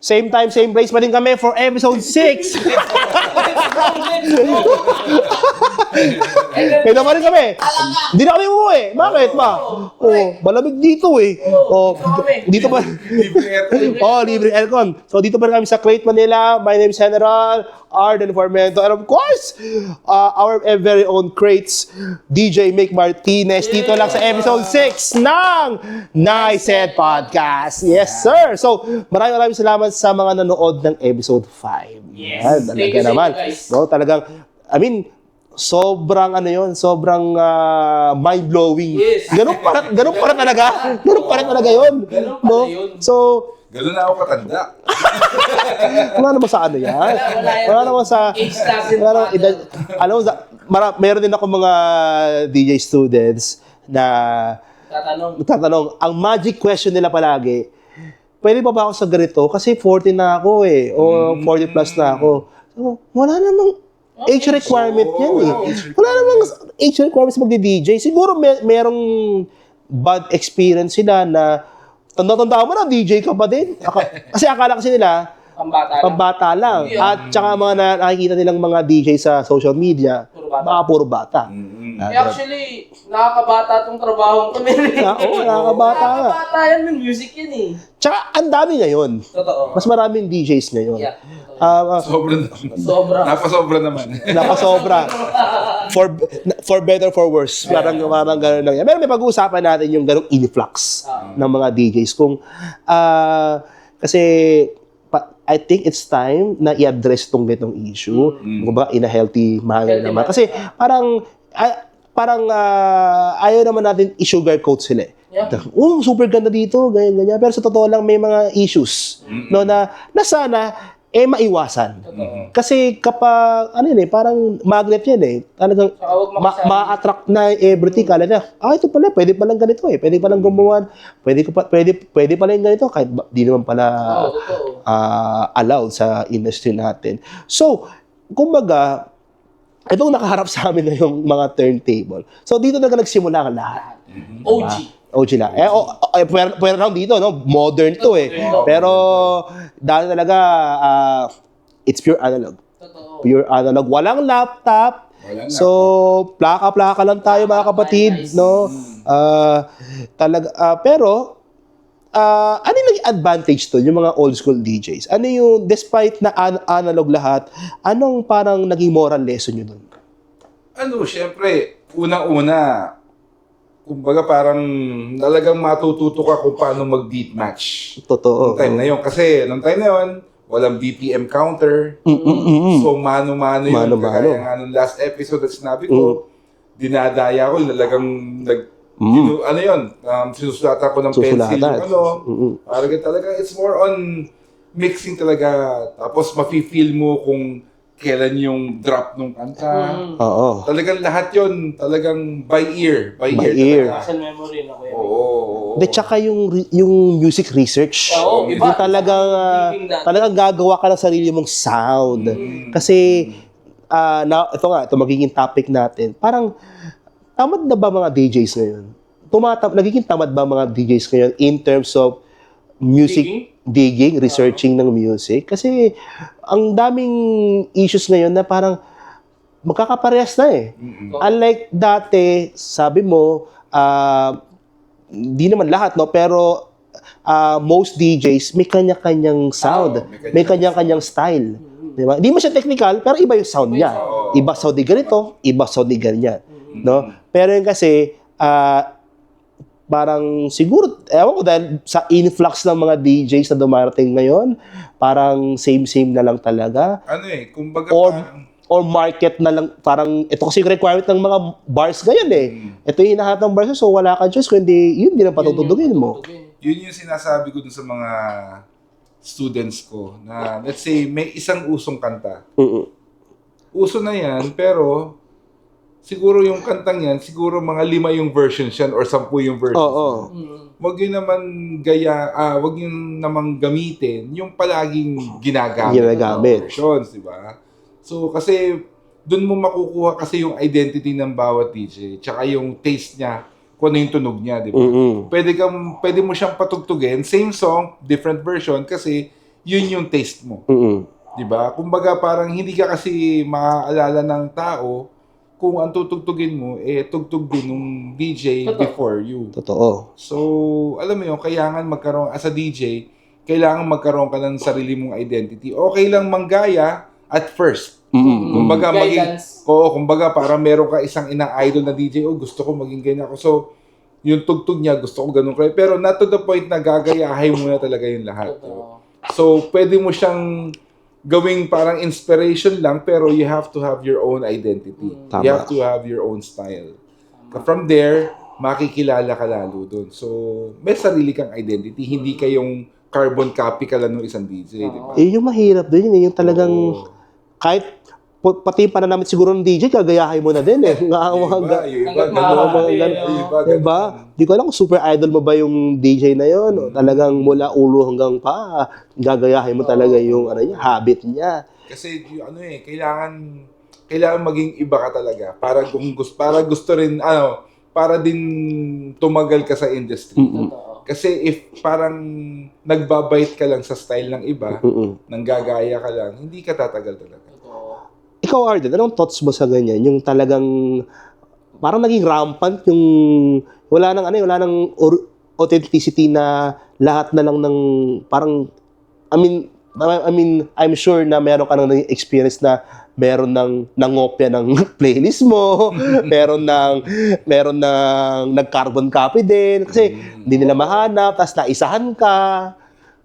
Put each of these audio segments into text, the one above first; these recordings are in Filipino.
Same time, same place pa din kami for episode 6. Kaya pa rin kami. Hindi na kami umuwi. Bakit ba? Malamig dito eh. Dito pa. Libre aircon. So dito pa rin kami sa Crate, Manila. My name is General Arden Formento. And of course, our very own Crates, DJ Mick Martinez. Dito lang sa episode 6 ng Nice Head Podcast. Yes, sir. So, maraming salamat sa mga nanood ng episode 5. Yes. Talaga naman. No, talagang, I mean, sobrang mind-blowing. Yes. Ganun para talaga yun. No? So, gano'n na ako katanda. wala naman sa ano yan. Wala naman sa... Meron din ako mga DJ students na tatanong, ang magic question nila palagi, pwede pa ba ako sa ganito? Kasi 40 na ako eh. O 40 plus na ako. So, wala namang age requirement yan eh. Wala namang age requirements magdi-DJ. Siguro merong bad experience sila na tanda-tanda mo na, DJ ka pa din. Kasi akala kasi nila, pambata lang. At saka mga nakikita nilang mga DJ sa social media, puro bata. Actually, nakakabata tong trabaho ko. Oo, nakakabata nga. Nakakabata yan, may music yan eh. Tsaka ang dami ngayon. Totoo. Mas maraming DJs ngayon. Yeah. Sobra. Napasobra naman. Napasobra. For better, for worse. Parang gano'n lang yan. Pero may pag-uusapan natin yung gano'ng influx ng mga DJs. Kasi I think it's time na i-address itong ganitong issue. Kumbaga, in a healthy manner naman. Kasi parang ayaw naman natin i-sugarcoat sila. Yeah. Super ganda dito, ganyan. Pero sa totoo lang, may mga issues no, na sana maiwasan. Kasi kapag, parang magnet yan eh. Talagang ma-attract na everything. Kala na, ito pala, pwede palang ganito eh. Pwede palang gumawa. Pwede palang ganito kahit di naman pala allowed sa industry natin. So, kumbaga, itong nakaharap sa amin na yung mga turntable. So, dito na nagsimula ang lahat. OG lang. Pwede lang dito, no? Modern to eh. Pero, dahil talaga, it's pure analog. Totoo. Pure analog. Walang laptop. So, plaka-plaka lang tayo mga kapatid, no? Pero, ano yung advantage to, yung mga old school DJs? Ano yung, despite na analog lahat, anong parang naging moral lesson nyo dun? Siyempre, unang-una, kumbaga parang talagang matututo ka kung paano mag-beat match. Totoo. Nung time na yun. Kasi nung time na yun, walang BPM counter. So, mano-mano yun. Kaya nga nung last episode at sinabi ko, dinadaya ko, talagang sinusulatan ko ng pencil yung parang talaga, it's more on mixing talaga. Tapos, mafe-feel mo kung kailan yung drop ng kanta. Oo. Talagang lahat yun, talagang by ear. By ear. Muscle memory na ko yan. Oo. Tsaka yung music research. Oo, iba. Yung talagang gagawa ka ng sarili mong sound. Kasi, ito magiging topic natin. Parang, tamad na ba mga DJs ngayon? Nagiging tamad ba mga DJs ngayon in terms of music digging, researching ng music? Kasi ang daming issues ngayon na parang magkakaparehas na eh. Unlike dati, sabi mo, di naman lahat, no? Pero most DJs may kanya-kanyang sound, may kanya-kanyang style. Diba? Di mo siya technical, pero iba yung sound niya. Iba sound ni ganito, iba sound ni ganyan. No? Pero yun kasi, parang siguro, ewan ko dahil sa influx ng mga DJs na dumarating ngayon, parang same-same na lang talaga. Kumbaga or market na lang, parang, ito kasi yung requirement ng mga bars ngayon eh. Ito yung hinahanap ng bars, so wala kang choice, kundi yun din ang patutugtugin mo. Yun yung sinasabi ko dun sa mga students ko, na let's say, may isang usong kanta. Uso na yan, pero siguro yung kantang yan, siguro mga 5 yung versions yan or 10 yung versions. Oo. Wag yun naman wag yun naman gamitin yung palaging ginagamit. Versions, di ba? So, kasi doon mo makukuha kasi yung identity ng bawat DJ, tsaka yung taste niya, kung ano yung tunog niya, di ba? Pwede mo siyang patugtugin, same song, different version, kasi yun yung taste mo. Mm-mm. 'Di ba? Kumbaga parang hindi ka kasi maaalala ng tao kung ang tutugtugin mo tugtog din nung DJ Totoo. before you. Totoo. So, alam mo yun, kailangan magkaroon as a DJ, kailangan magkaroon ka ng sarili mong identity. Okay lang manggaya at first. Mm-mm. Kumbaga Guidance. kumbaga parang meron ka isang ina-idol na DJ, gusto ko maging ganyan ako. So, yung tugtog niya, gusto ko ganun kayo. Pero not to the point na gagayahin mo na talaga yung lahat. Totoo. So, pwede mo siyang gawing parang inspiration lang, pero you have to have your own identity. Tama. You have to have your own style. From there, makikilala ka lalo dun. So, may sarili kang identity. Hindi kayong carbon copy ka lang ng isang DJ, di ba? Yung mahirap din, yung talagang, Oo. kahit, pati pa na namin siguro ng DJ, kagayahin mo na din eh. Yung iba, Hanggang ganun. maaari, Yung no? iba, ganun. Diba? Di ko alam kung super idol mo ba yung DJ na yon, o talagang mula ulo hanggang pa, gagayahin mo talaga yung habit niya. Kasi kailangan maging iba ka talaga para gusto rin para din tumagal ka sa industry. Totoo. Kasi if parang nagbabait ka lang sa style ng iba, nang gagaya ka lang, hindi ka tatagal talaga. Totoo. Ikaw, Arden, anong thoughts mo sa ganyan? Yung talagang, parang naging rampant yung, wala nang authenticity na lahat na lang ng, parang, I'm sure na meron ka nang experience na meron ng nangopya ng playlist mo, meron ng nag-carbon copy din, kasi hindi nila mahanap, tapos naisahan ka.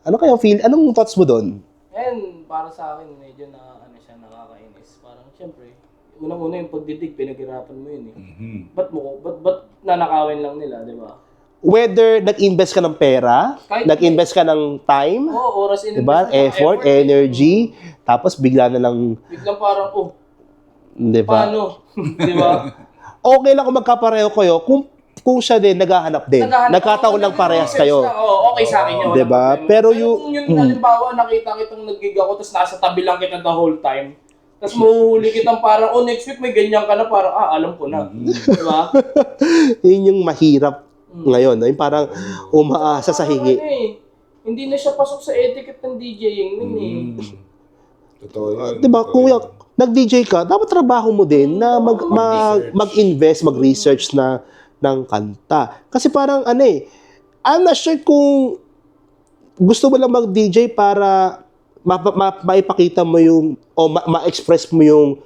Anong thoughts mo doon? And para sa akin, medyo nakakainis. Parang, syempre, unang-una yung pagdidig, pinaghirapan mo yun eh. Ba't nanakawin lang nila, di ba? Whether nag-invest ka ng pera, Kahit nag-invest ka ng time, Oo, oras in diba? Effort, energy, tapos bigla na lang, Biglang parang, diba? paano? di ba? Okay lang kung magkapareho kayo kung siya din naghahanap din. Nagkataon lang parehas kayo. Oo, okay sa akin yun. walang Diba? problema. Pero kung yun, halimbawa, nakita kitang nag-gig ako, tapos nasa tabi lang kita the whole time, tapos mahuhuli kitang parang, next week may ganyan ka na, parang, alam ko na. Diba? Yun yung mahirap ngayon. Yung parang umaasa sa hingi. Hindi na siya pasok sa etiquette ng DJing nun eh. Totoo yun. Diba? Totoo Kung yun. nag-DJ ka, dapat trabaho mo din na mag-invest, mag-research ng kanta. Kasi parang I'm not sure kung gusto mo lang mag-DJ para maipakita mo yung, o ma-express mo yung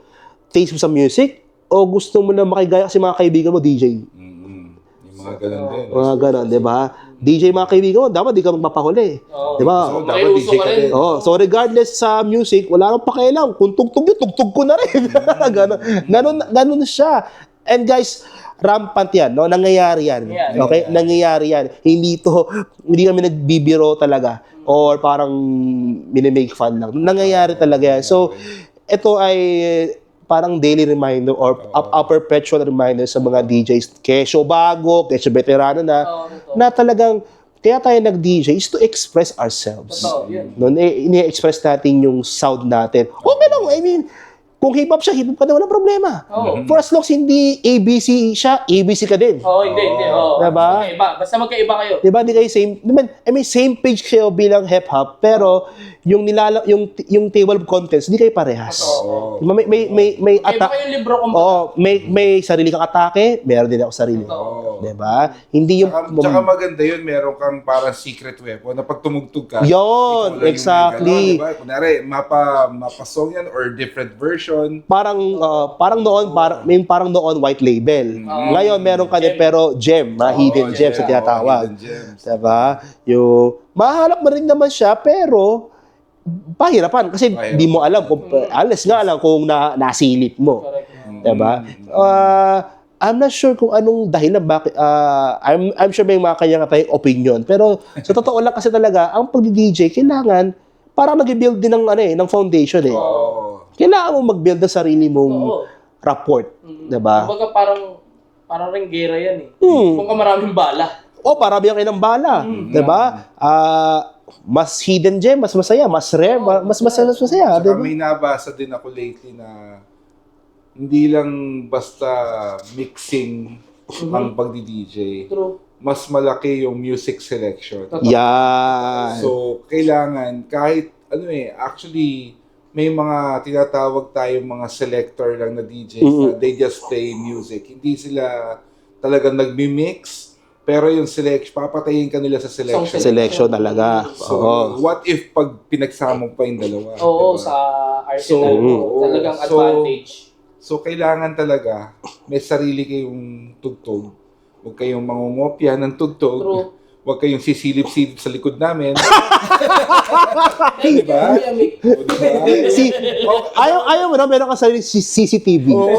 taste mo sa music, o gusto mo na makigaya kasi mga kaibigan mo, DJ. Yung mga ganun din. Mga ganon, di ba? DJ mga kaibigan mo, dapat di ka magpapahuli. Oo. Di ba? So, dapat DJ ka din. Oh, so regardless sa music, wala nang pakialam. Kung tugtog yun, tugtog ko na rin. Ganon siya. And guys, rampant yan, no? Nangyayari yan. Yeah. Okay? Nangyayari yan. Hindi kami nagbibiro talaga or parang minimake fun lang. Nangyayari talaga yan. So, ito ay parang daily reminder or a perpetual reminder sa mga DJs, kesyo bago, kesyo veterano na talagang kaya tayo nag-DJ is to express ourselves. Totoo, yun. No, ini-express natin yung sound natin. Okay lang, I mean, kung hip-hop siya, hip-hop ka na, walang problema. Oo. For as long as hindi ABC siya, ABC ka din. Oo, hindi. Oo. Diba? Magkaiba. Basta magkaiba kayo. Diba, hindi kayo same, same page kayo bilang hip-hop, pero yung table of contents, hindi kayo parehas. Oo. Diba, may Iba attack. kayong libro kumbaga. Oo, may sarili kang atake, meron din ako sarili. Oo. Diba? Hindi yung... Tsaka maganda yun, meron kang parang secret weapon na pag tumugtog ka, Yun, ikaw lang yung exactly. may gano'n, diba? Kunwari, mapa-song yan or different version. Parang noon white label. Ngayon meron ka din pero gem, hidden gem sa tinatawag. Hidden gems. Diba? Yung mahanap mo rin naman siya pero pahirapan kasi di mo alam kung nasilip mo. Correct. Diba? I'm not sure kung anong dahilan bakit I'm sure may mga kanya-kanyang opinion pero sa totoo lang kasi talaga ang pagdi-DJ kailangan parang nag-build din ng foundation eh. Oo. Kailangan mo mag-build ng sarili mong rapport, 'di ba? Kumbaga parang renggera yan eh. Kung ka maraming bala. Parami kayo ng bala, 'di ba? Mas hidden gem, mas masaya, mas rare, mas masaya, Saka 'di ba? may nabasa din ako lately na hindi lang basta mixing ang pagdi-DJ. True. Mas malaki yung music selection. Yan. So, kailangan kahit actually, may mga tinatawag tayong mga selector lang na DJs na they just play music. Hindi sila talagang nagmi-mix, pero yung papatayin ka nila sa selection. Selection talaga. So, Oo. what if pag pinagsama mo pa yung dalawa? Oo, diba? sa arsenal talagang advantage. So, kailangan talaga may sarili kayong tugtog. Huwag kayong mangungopya ng tugtog. True. Huwag kayong sisilip-silip sa likod namin. Diba? Ayaw mo na, meron ka sarili CCTV. Oo,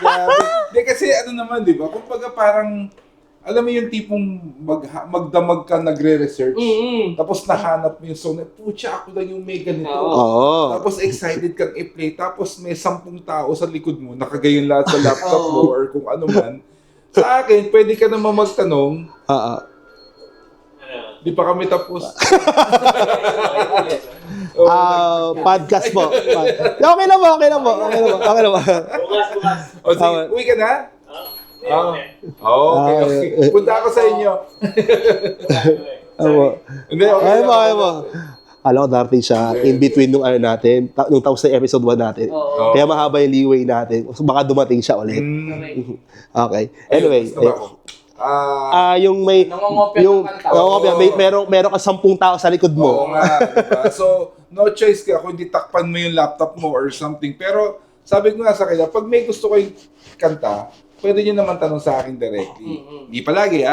grabe. Hindi kasi naman, di ba? Kung parang, alam mo yung tipong magdamag ka nagre-research, tapos nahanap mo yung song, putya, ako lang yung may ganito. Oo. Tapos excited kang i-play, tapos may 10 tao sa likod mo, nakagayon lahat sa laptop mo or kung ano man. Sa akin, pwede ka naman magtanong, di pa kami tapos. Podcast po. Okay na po. Bukas. O sige, uwi ka na? Okay. Punta ako sa inyo. Hindi, okay mo. Alam ko darating siya in between nung natin, nung tapos na episode 1 natin. Kaya mahaba yung leeway natin. So baka dumating siya ulit. Okay. Anyway. Yung may meron ka 10 tao sa likod mo. Oo nga, diba? So, no choice ka kung hindi takpan mo yung laptop mo or something. Pero, sabi ko nga sa kanya, pag may gusto kayong kanta, pwede nyo naman tanong sa akin directly. Hindi palagi,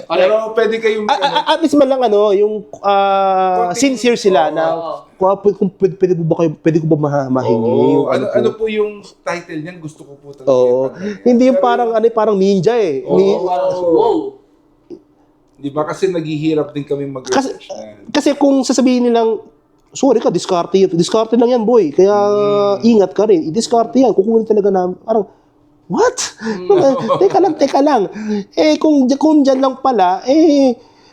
pero pwede kayong... At least man lang yung sincere sila na kung pwede ko ba mahingi? Ano po yung title niyan? Gusto ko po talaga. Hindi yung parang ninja eh. Wow. Di ba kasi naghihirap din kami mag-research na. Kasi kung sasabihin nilang, sorry ka, diskarte lang yan, boy. Kaya ingat ka rin. I-discarte yan. Kukunin talaga namin. Parang, what? Teka lang. Kung dyan lang pala,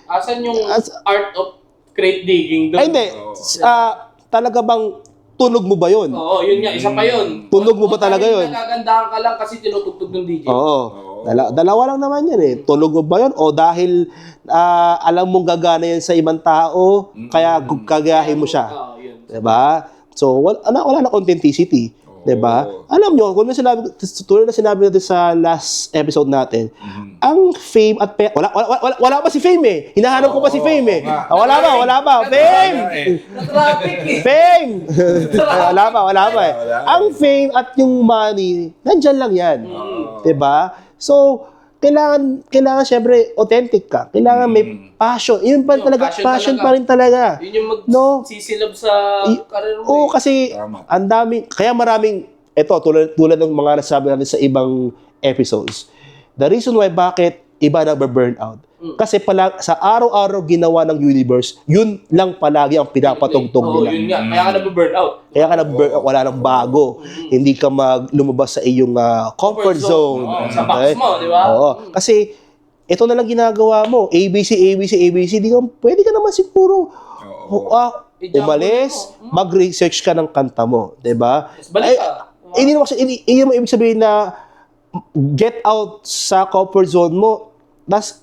asan yung art of crate digging doon? Ay, hindi. Talaga bang tunog mo ba yun? Oo, yun nga. Isa pa yun. Tunog mo ba talaga yun? Nagagandahan ka lang kasi tinutugtog ng DJ. Oo. Dalawa lang naman yan eh. Tunog mo ba yun? O dahil alam mong gagana yan sa ibang tao, kaya gagayahin mo siya. Oo, yun. Diba? So, wala na authenticity. Diba? Alam nyo, kung tulad na sinabi natin sa last episode natin, ang fame at wala pa si Fame eh. Hinahanap ko pa si Fame eh. Wala pa. Fame! Na-traffic eh. Fame! wala pa eh. Ang fame at yung money, nandyan lang yan. Diba? So, kailangan syempre authentic ka. Kailangan may passion. Yun pa talaga, passion pa rin talaga. Yun yung magsisilab sa karir mo. Oo, kasi ang dami, kaya maraming, tulad ng mga nasabi natin sa ibang episodes. The reason why bakit iba na-burn out. Kasi sa araw-araw ginawa ng universe, yun lang palagi ang pinapatugtog nila. Yun nga. Kaya ka na-burn out. Wala nang bago. Hindi ka lumabas sa iyong comfort zone. Sa box mo, di ba? Oo. Kasi, ito na lang ginagawa mo. ABC. Pwede ka naman siguro umalis, mag-research ka ng kanta mo. Diba? Balik ka. Hindi mo ibig sabihin na get out sa comfort zone mo, tas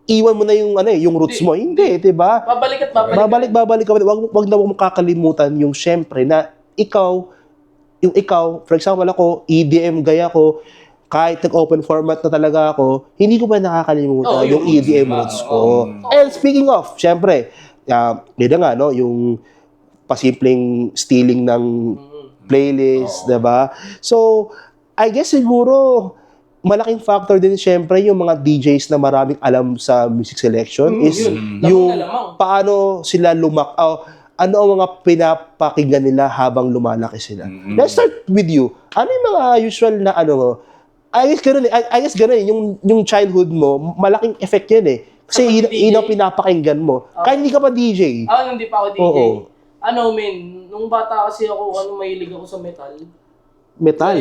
iwan mo na yung roots mo. Hindi, 'di ba? Babalik ka. Wag na mo makakalimutan yung syempre na ikaw, for example ako, EDM gaya ko, kahit nag-open format na talaga ako, hindi ko pa nakakalimutan yung EDM roots ko. And speaking of, syempre, yun nga, yung pasimpleng stealing ng playlist, 'di ba? So, I guess siguro malaking factor din syempre yung mga DJs na maraming alam sa music selection is yung paano sila ano ang mga pinapakinggan nila habang lumalaki sila. Let's start with you. Ano yung mga usual na I guess ganun yung childhood mo, malaking effect yan eh. Kasi yun ang pinapakinggan mo. Kahit hindi ka pa DJ. Hindi pa ako DJ. Nung bata kasi ako, mahilig ako sa metal. Metal?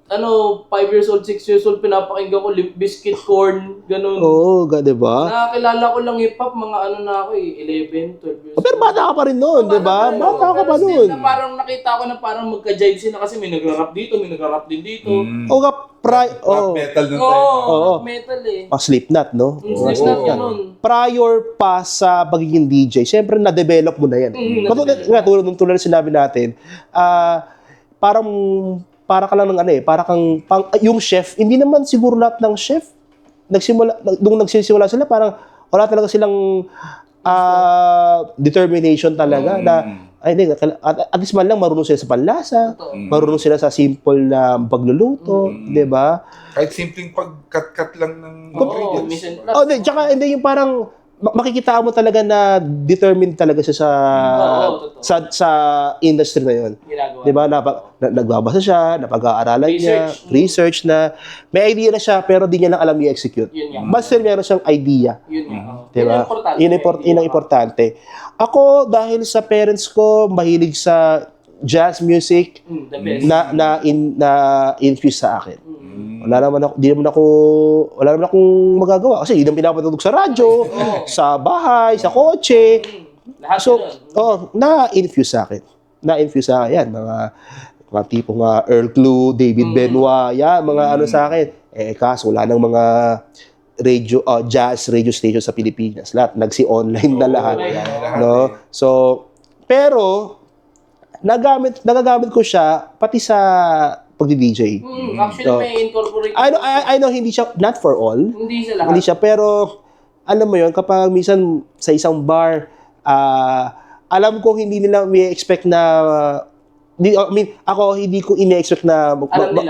5 years old, 6 years old, pinapakinggan ko, Limp Bizkit, Korn, ganun. Oo, diba? Nakakilala ko lang hip-hop, mga na ako 11, 12 years old. Pero bata ka pa rin noon, diba? Bata ka pa Pero noon. still, na parang nakita ko na parang magka-jive sila kasi may nagra-rap dito, may nagra-rap din dito. O nga, Rap metal nung time. Oo, metal eh. Slipknot, no? Slipknot ganun. Prior pa sa pagiging DJ, syempre na-develop mo na yan. Tulad ng sinabi natin, para ka lang ng yung chef, hindi naman siguro lahat ng chef, nung nagsisimula sila, parang wala talaga silang determination talaga na, at least man lang marunong sila sa panlasa, marunong sila sa simple na pagluluto, di ba? Kahit simpleng pag-cut-cut lang ng ingredients. Tsaka hindi yung parang makikita mo talaga na determined talaga siya sa industry na yun. Ginagawa. Di ba? Nagbabasa siya, napag-aaralan niya, research na. May idea na siya, pero di niya lang alam i-execute. Yun nga. Basta meron siyang idea. Yun nga. Di ba? Yun ang importante. Ako, dahil sa parents ko, mahilig sa jazz music, The best. na-infuse sa akin. Wala naman akong magagawa kasi yun ang pinapatugtog sa radyo, sa bahay, sa kotse. Lahat So, yun. na-infuse sa akin. Yan, mga tipong Earl Clue, David Benoit, yan, mga sa akin. Kaso wala nang mga jazz radio station sa Pilipinas. Lahat nagsi-online na lahat, no? So, pero nagagamit ko siya pati sa pagdi-DJ. Actually, may incorporate. I know hindi siya not for all. Hindi siya lahat. Hindi siya, pero alam mo yon, kapag minsan sa isang bar, alam ko hindi nila may expect na ako hindi ko ine-expect na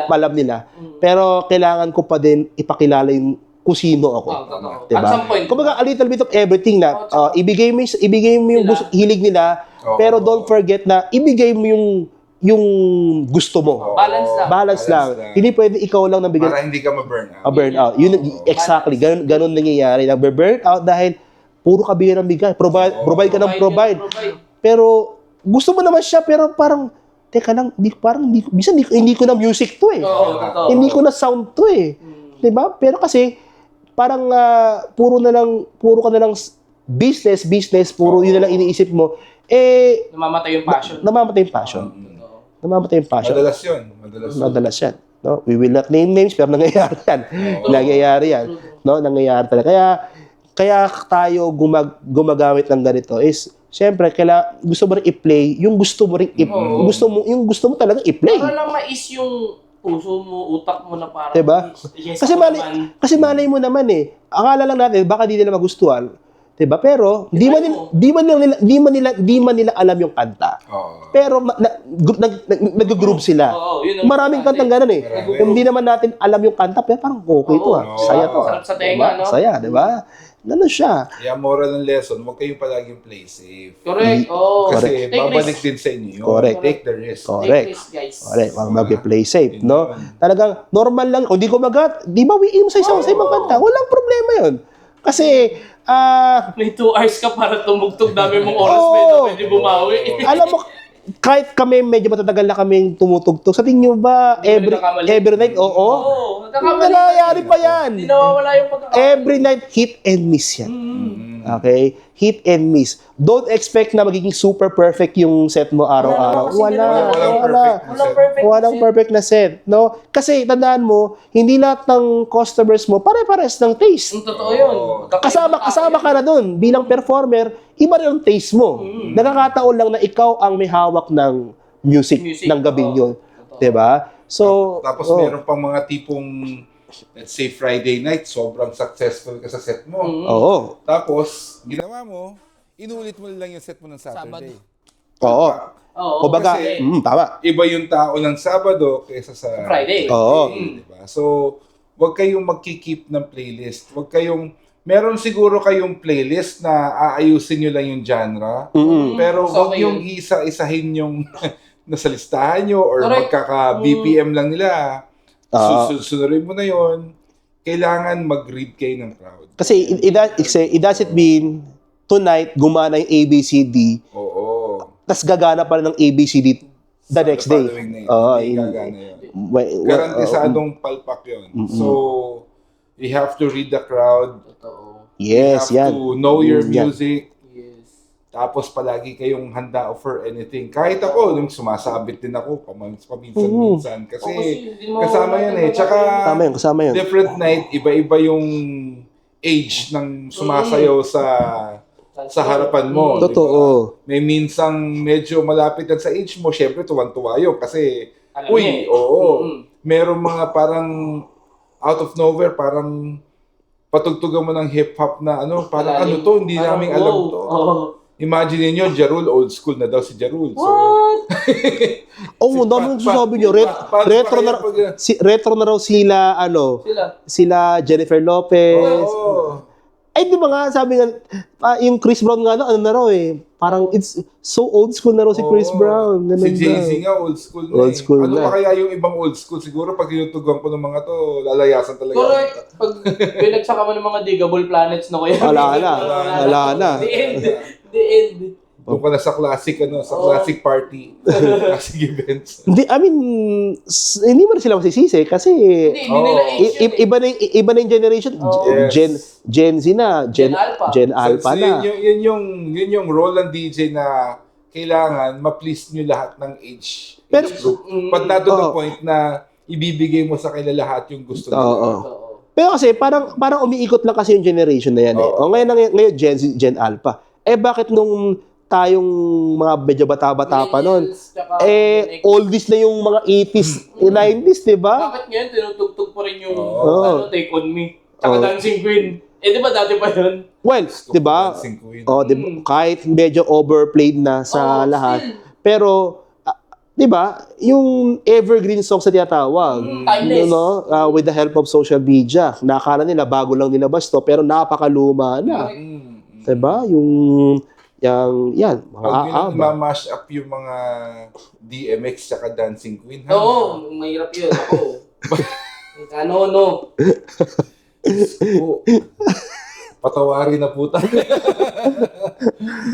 alam nila. Pero kailangan ko pa din ipakilala yung kung sino ako. Diba? At some point. Kumbaga, a little bit of everything na ibigay mo yung hilig nila, pero don't forget na ibigay mo yung gusto mo. Balance lang. Hindi pwede ikaw lang nabigyan. Para hindi ka ma-burn out. Burn out. Exactly. Ganun nangyayari. Nagbe-burn out dahil puro ka bigyan ng bigay. Provide ka ng provide. Pero gusto mo naman siya, pero parang teka lang, hindi ko na music to eh. Hindi ko na sound to eh. 'Di ba? Pero kasi parang puro ka na lang business, yun na lang iniisip mo, Namamatay yung passion. Madalas yan. No? We will not name names, pero nangyayari yan. No? Nangyayari talaga. Kaya tayo gumagamit ng ganito is, syempre, gusto mo rin i-play, yung gusto mo talaga i-play. Para lang mais yung puso mo, utak mo na parang, diba? Yes, kasi malay mo naman akala lang natin, baka di nila magustuhan. Diba? Pero, di man nila alam yung kanta. Pero, nag-group sila. Maraming kantang ganun Hindi naman natin alam yung kanta, pero parang okay to Saya to. Sarap sa tenga, no? Saya, diba? Ganun siya. Kaya moral ng lesson, huwag kayong palaging play safe. Correct. Kasi babalik din sa inyo yun. Correct. Take the risk. Correct. Take risk, guys. Correct. Wag mag-play safe, no? Talagang normal lang. Kung di ko di bawiin mo sa ibang kanta. Walang problema yun. Kasi, may 2 hours ka para tumugtog, dami mong oras pwede bumawi. alam mo, kahit kami medyo matatagal na kaming tumutugtog, sa tingin nyo ba, every night, nangyayari pa yan. Hindi nawawala yung pagkakamali. Every night, hit and miss yan. Okay? Hit and miss. Don't expect na magiging super perfect yung set mo araw-araw. Walang perfect na set. No? Kasi, tandaan mo, hindi lahat ng customers mo pare-pares ng taste. Totoo yun. Kasama ka na dun. Bilang performer, iba rin ang taste mo. Nakakataon lang na ikaw ang may hawak ng music ng gabing yun. Diba? So, tapos meron pang mga tipong, let's say Friday night, sobrang successful ka sa set mo. Oo. Tapos, ginawa mo, inulit mo lang yung set mo ng Saturday. Oo. Kumbaga, Kasi, tama. iba yung tao ng Sabado kaysa sa Friday. Oo. Diba? So, wag kayong magkikeep ng playlist. Meron siguro kayong playlist na aayusin nyo lang yung genre. Pero wag yung isa-isahin yung nasa listahan nyo or magkaka-BPM lang nila. Susunodin mo na yon. Kailangan mag-read kayo ng crowd. Kasi it doesn't mean tonight gumana yung ABCD. Oo. Tas gagana pa rin ng ABCD the next day. Gagana yun. Garantisadong palpak yun. So, you have to read the crowd. Totoo. Yes, you have yan. to know your Yan. music. Yes. Tapos palagi kayong handa for anything. Kahit ako, nung sumasabit din ako paminsan-minsan. Kasi Hindi mo kasama yan eh. Tsaka Kasama yun. different night, iba-iba yung age ng sumasayaw sa harapan mo. di ba? Totoo. May minsang medyo malapit yan sa age mo, syempre tuwan-tuwa yun. Kasi, Alam niya eh. oo. Merong mga parang out of nowhere, parang patugtugan mo ng hip-hop na parang Malalim. to, hindi Parang, namin alam wow. to. Oo. Imagine niyo, Jarul, old school na daw si Jarul. So, What? Oo, dami nang sasabi nyo. Retro na raw sila, sila Jennifer Lopez. Oo. Ay, di ba nga, sabi nga, yung Chris Brown nga, na raw eh. Parang it's so old school na raw si Chris Brown. Ganun Si Jay-Z daw. nga, old school na Old school Ano na. pa kaya yung ibang old school? Siguro pag tinutugan ko ng mga to, lalayasan talaga. Correct. Pag pinagsaka mo ng mga digable planets na kaya. Wala na. The end. The end. Doon ka na sa classic, classic party. Classic events. Hindi, I mean, hindi mo rin sila masisisi kasi Hindi nila age yun eh. iba na yung generation. Yes. Gen Z na. Gen Alpha. Gen Alpha So, na. yun yung role ng DJ na kailangan ma-please nyo lahat ng age Pero- group. But not to the point na ibibigay mo sa kanila lahat yung gusto nila. Oo. Oo. Pero kasi parang umiikot lang kasi yung generation na yan eh. O ngayon Gen Z, Gen Alpha. Bakit nung tayong mga medyo bata-bata pa noon, Millennials, tsaka Gen X. oldies na yung mga 80s, 90s, di ba? Bakit ngayon tinutugtog pa rin yung Take On Me? Tsaka Oo. Dancing Queen. Di ba dati pa yun? Well, di ba? Dancing Queen. Di ba? Kahit medyo overplayed na sa lahat. Still. Pero, di ba, yung evergreen songs na tinatawag, Timeless. with the help of social media, nakakala nila bago lang nilabas to, pero napakaluma na. Di ba? Yan, mga Pag yun aaba. ma-mash up yung mga DMX tsaka Dancing Queen. Oo, mahirap yun. Ako. No. Oo. Patawarin na po tayo.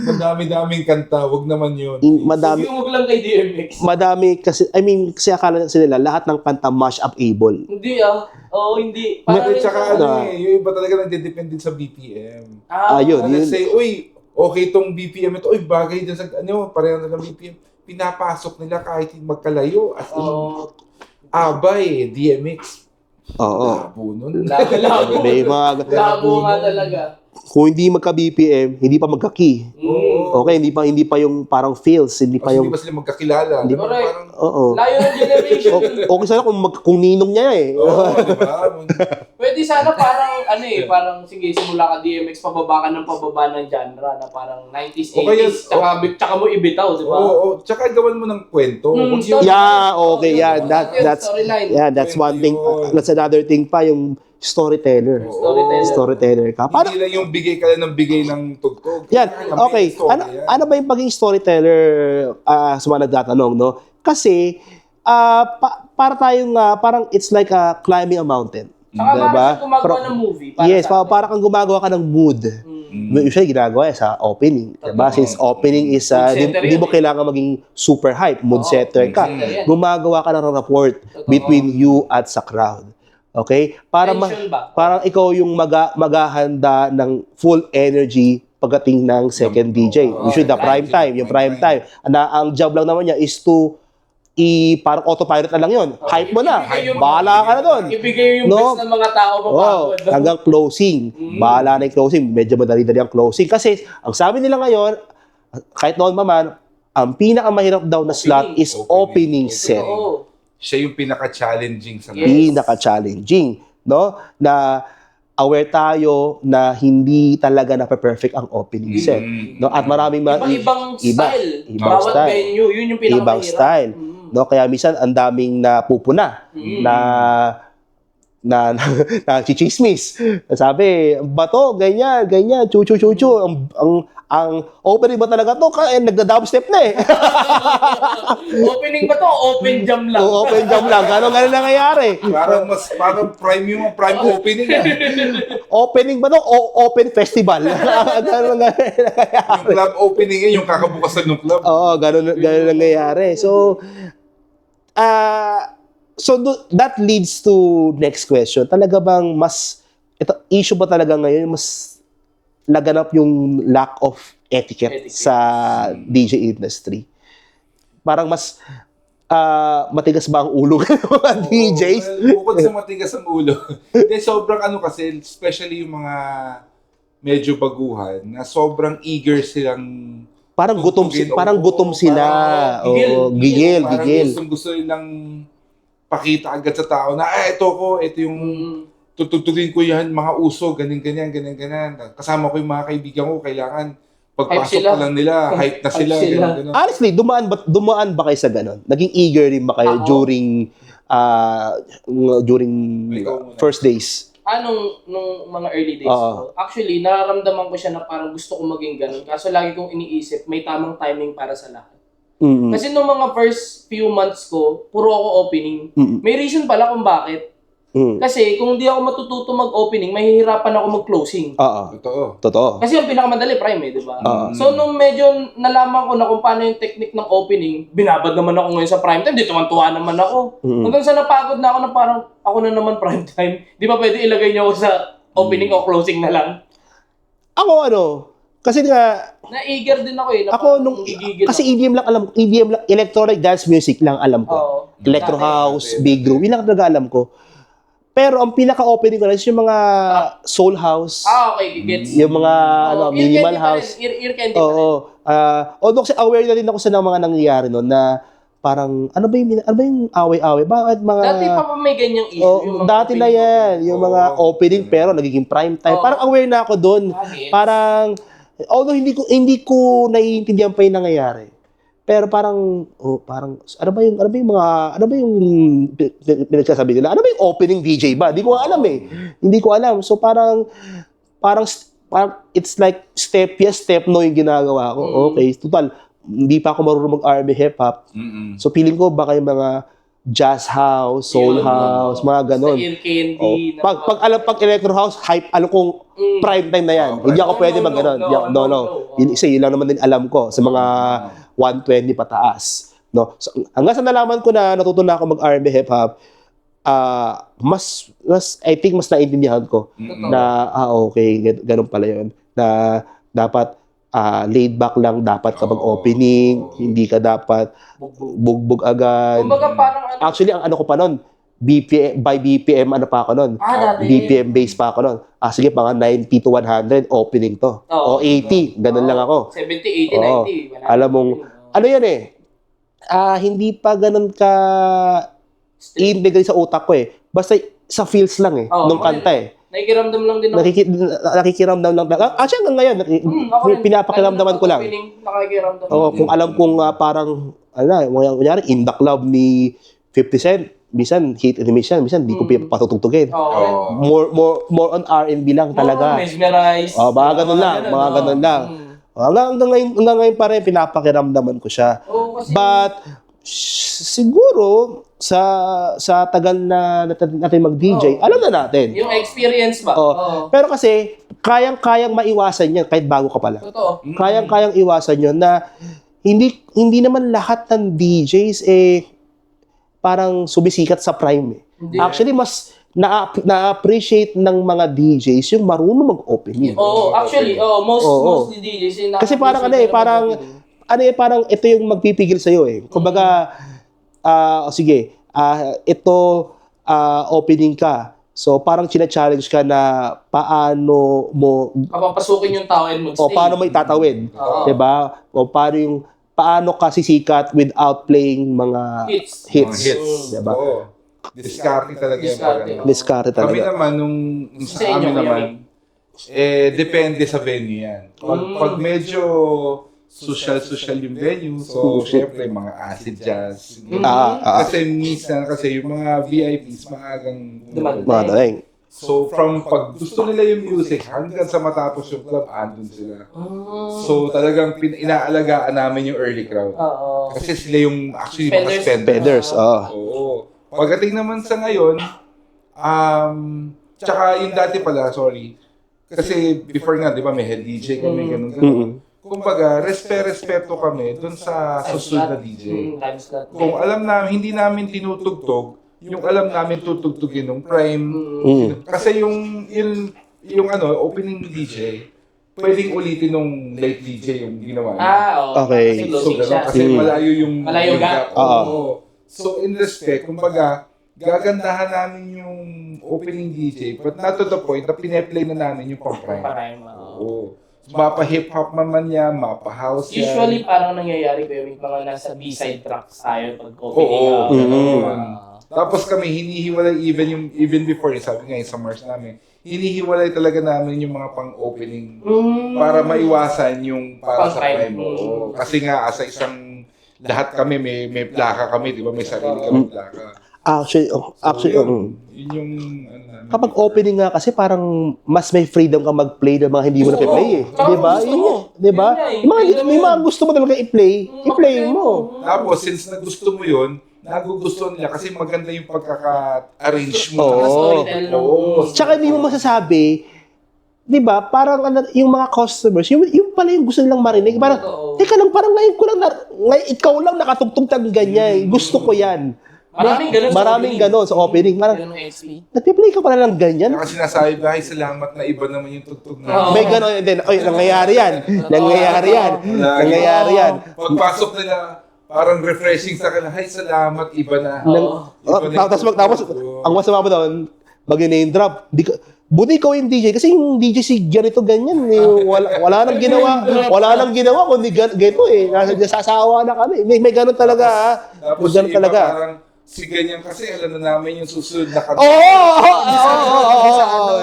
Madami-daming kanta, wag naman yun. Madami, Huwag lang kay DMX. madami kasi, kasi akala kasi nila, lahat ng kanta mash up able. Hindi Oo, hindi. Parang Tsaka yung iba talaga nagdedepende sa BPM. Yun. Let's say, uy, okay tong BPM ito, uy, bagay dyan sa, pareho na ng BPM. Pinapasok nila kahit magkalayo. As in, abay, DMX. Oo. Labo nun. Labo. May mga, Labo nga talaga. kung hindi magka-BPM, hindi pa magka-key. Okay, hindi pa yung parang feels, hindi pa Kasi yung, hindi ba sila magkakilala? Di ba? Correct. Parang, oo. Layo ng generation. Okay sana kung ninong niya eh. di ba? Pwede sana parang, parang, sige, simula ka DMX, pababa ka ng pababa ng genre na parang 90s, 80s, O kaya- tsaka mo ibitaw, di ba? Oo, tsaka gawan mo ng kwento. Huwag yung- story. Yeah, okay, yeah, that's Storyline. that's one thing. That's another thing pa yung storyteller. Storyteller ka. Para Hindi lang yung bigay ka lang ng bigay ng tugtog. yan, Kailangan okay. may story yan. Ano ba yung pagiging storyteller sa mga nagtatanong, no? Kasi para tayong parang it's like climbing a mountain. Saka Diba? parang siya gumagawa ng movie. Yes, sa akin. parang kang gumagawa ka ng mood. Usually ginagawa yan sa opening. Diba? Since opening is, setter di mo yun kailangan maging super hype, mood setter ka. mood setter yan. Gumagawa ka ng rapport between you at sa crowd. Okay? Tension ba? Parang ikaw yung maghahanda ng full energy pagdating ng second DJ. Usually the prime time, yung prime time. Ang job lang naman niya is to parang autopilot na lang yun. Hype mo na. Bahala ka na doon. Ibigay yung best ng mga tao mapagod. Hanggang closing. Bahala na yung closing. Medyo madali-dali ang closing. Kasi, ang sabi nila ngayon, kahit noon pa man, ang pinakamahirap daw na slot is opening set. Oo. Siya yung pinaka-challenging sa Yes. Pinaka-challenging. No? Na aware tayo na hindi talaga na-perfect ang opening set. No? At maraming Ibang style. Ibang Bawat style. venue, yun yung pinakamahirap. Ibang style. No, kaya minsan ang daming napupuna na chichismis. Sabi, bato, ganyan, chuchu. Ang opening ba talaga to? Nagda-dubstep na eh. Opening ba to? Open jam lang. Open jam lang. Ganon nangyayari. Parang prime opening. Opening ba to? Open festival. Ganon nangyayari. Yung club opening yung kakabukasan ng club. Oo, ganon nangyayari. So, So that leads to next question. Talaga bang ito issue ba talaga ngayon mas laganap yung lack of etiquette sa DJ industry? Parang mas matigas ba ang ulo ng mga DJs? Well, bukod sa matigas ang ulo. Hindi, sobrang kasi, especially yung mga medyo baguhan, na sobrang eager silang Parang gutom sila. Gigil. Parang gusto nilang pakita agad sa tao na, ito yung tutugtugin ko yan, mga uso, ganyan. Kasama ko yung mga kaibigan ko, kailangan pagpasok pa lang nila, hype na sila. Ganun. Honestly, dumaan ba kayo sa ganon? Naging eager rin ba kayo during first days? Nung mga early days ko, actually, nararamdaman ko siya na parang gusto ko maging ganun. Kaso lagi kong iniisip, may tamang timing para sa lahat. Mm-hmm. Kasi nung mga first few months ko, puro ako opening. Mm-hmm. May reason pala kung bakit. Kasi kung di ako matututo mag-opening, mahihirapan ako mag-closing. Totoo. Kasi yung pinakamadali, prime di ba? So nung medyo nalaman ko na kung paano yung technique ng opening, binabad naman ako ngayon sa prime time, di tuwan-tuwa naman ako. Hanggang sa napagod na ako na parang ako na naman prime time. Di ba pwede ilagay niyo ako sa opening o closing na lang? Kasi nga na-eager din ako kasi EDM lang electronic dance music lang alam ko. Electro house, big room, yun lang talaga alam ko. Pero ang pinaka-opening ko na is yung mga soul house. Okay, gets. Yung mga minimal house. Ear candy pa rin. Although kasi aware na din ako sa mga nangyayari noon na parang ano ba yung away-away? Bakit mga Dati pa may ganyang issue. Yung dati na yan, yung mga opening pero nagiging prime time. Parang aware na ako doon. Parang although hindi ko naiintindihan pa yung nangyayari. Pero parang ano ba yung pinagsasabi nila? Ano ba yung opening DJ ba? Hindi ko alam eh. Hindi ko alam. So parang it's like step yes, step no yung ginagawa ko. Okay, total hindi pa ako marunong mag-R&B hip hop. So feeling ko baka yung mga jazz house, soul house, mga ganon. Ear candy. Pag electro house, hype, alam kong prime time na yan. Hindi ako pwede mag ganon. No. Yun lang naman din alam ko sa mga 120 pataas. No? So, hanggang sa nalaman ko na natuto na ako mag-R&B hip hop, mas I think mas naintindihan ko na okay, ganun pala yun. Na dapat laid back lang dapat kapag opening, hindi ka dapat bugbog agad. Kumbaga parang Actually, ang ano ko pa nun, BPM ano pa ako nun? BPM base pa ako nun. Sige, mga 90 to 100, opening to. O 80, ganun lang ako. 70, 80, 90. Alam mong, ano yan eh, hindi pa ganun ka i-integrate sa utak ko eh. Basta sa feels lang eh, nung kanta eh. Nakikiramdam lang din ako. Nakikiramdam lang. Actually, hanggang ngayon, pinapakiramdaman ko lang. Nakikiramdam Kung alam kong parang, kunyari, In The Club ni 50 Cent, minsan hit and miss yan, minsan di ko patutugtugin. More on R&B lang talaga. Mesmerize. Mga ganun lang. Hanggang ngayon pa rin, pinapakiramdaman ko siya. But, siguro, sa tagal na natin mag-DJ, alam na natin. Yung experience ba? Pero kasi, kayang maiwasan yan kahit bago ka pala. Totoo. Kayang iwasan yun na hindi naman lahat ng DJs parang sumisikat sa prime eh. Actually, mas na-appreciate ng mga DJs yung marunong mag-opening. Actually, most DJs kasi parang parang ito yung magpipigil sa'yo eh. Kumbaga, sige, ito opening ka. So parang china-challenge ka na paano mo papapasukin yung tao and mag-stay. O paano mo itatawid, 'di ba? O paano ka sisikat without playing mga hits. 'Di ba? Diskarte talaga. Diskarte talaga. Kami naman sa amin naman depende sa venue yan. Pag medyo social yung venue. So, syempre, mga acid jazz. Kasi minsan, yung mga VIPs, maagang dumating. So, from pag gusto nila yung music, hanggang sa matapos yung club, andun sila. So, talagang inaalagaan namin yung early crowd. Kasi sila yung actually mga spenders. Oo. Pagdating naman sa ngayon, tsaka yung dati pala, sorry, kasi before nga, di ba, may head DJ kami, ganun. Kumbaga, respeto kami dun sa susunod na DJ. Kung alam namin, hindi namin tinutugtog yung alam namin tutugtugin ng Prime. Kasi yung opening DJ, pwedeng ulitin nung late DJ yung ginawa niya. Okay. Kasi closing siya. Kasi malayo yung gap. Oo. So, in respect, kumbaga, gagandahan namin yung opening DJ, but not to the point na pine-play na namin yung pang-prime. Oo. Mapa-hip-hop man yan, mapa-house yan. Usually, parang nangyayari ko yung mga nasa B-side tracks tayo pag opening. Tapos kami, hinihiwalay even before, sabi nga sa Mars namin, hinihiwalay talaga namin yung mga pang-opening para maiwasan yung para sa prime. Kasi nga, sa isang, lahat kami, may plaka kami, di ba? May sarili kami plaka. Actually, Yun yung, kapag opening nga kasi parang mas may freedom ka mag-play ng mga hindi mo na-play eh. Di ba? Di ba? May mga gusto mo talaga i-play mo. Tapos, since nagusto mo yun, nagugustuhan nila kasi maganda yung pagkaka-arrange mo. Tsaka hindi mo masasabi, di ba, parang yung mga customers, yung pala yung gusto nilang marinig, parang, teka lang, parang ngayon ko lang, ngayon ikaw lang nakatugtog ng ganyan, gusto ko yan. Maraming ganun sa opening. Parang, nagpiplay ka pala ng ganyan. Kaya sinasabi ba, salamat na iba naman yung tugtog na. May ganun din, nangyayari yan. Pagpasok nila, parang refreshing sa kanila, ay salamat, iba na. Tapos, ang masama mo doon, mag-name drop, buti ikaw yung DJ, kasi yung DJ si ganito ganyan, wala nang ginawa, kundi ganito eh, nasasawa na kami, may ganun talaga ha. Tapos yung iba parang, si ganyan kasi, alam na namin yung susunod na kanta.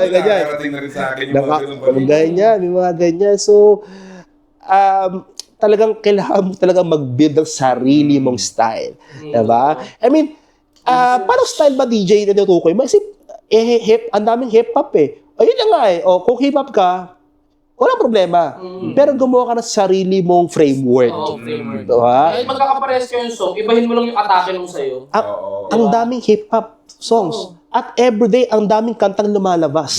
Ganyan. Nakarating na rin sa akin yung mga ganun balik. Ganyan, may mga ganyan. So, talagang kailangan mo talagang mag-build ng sarili mong style. Diba? I mean, paano style ba DJ na natutukoy mo? Kasi, ang daming hip-hop eh. Ayun na nga eh. Kung hip-hop ka, walang problema. Pero gumawa ka ng sarili mong framework. Framework. Diba? Kahit magkakapares kayo yung song, ibahin mo lang yung atake mo sa'yo. Ang daming hip-hop songs. At everyday, ang daming kantang lumalabas.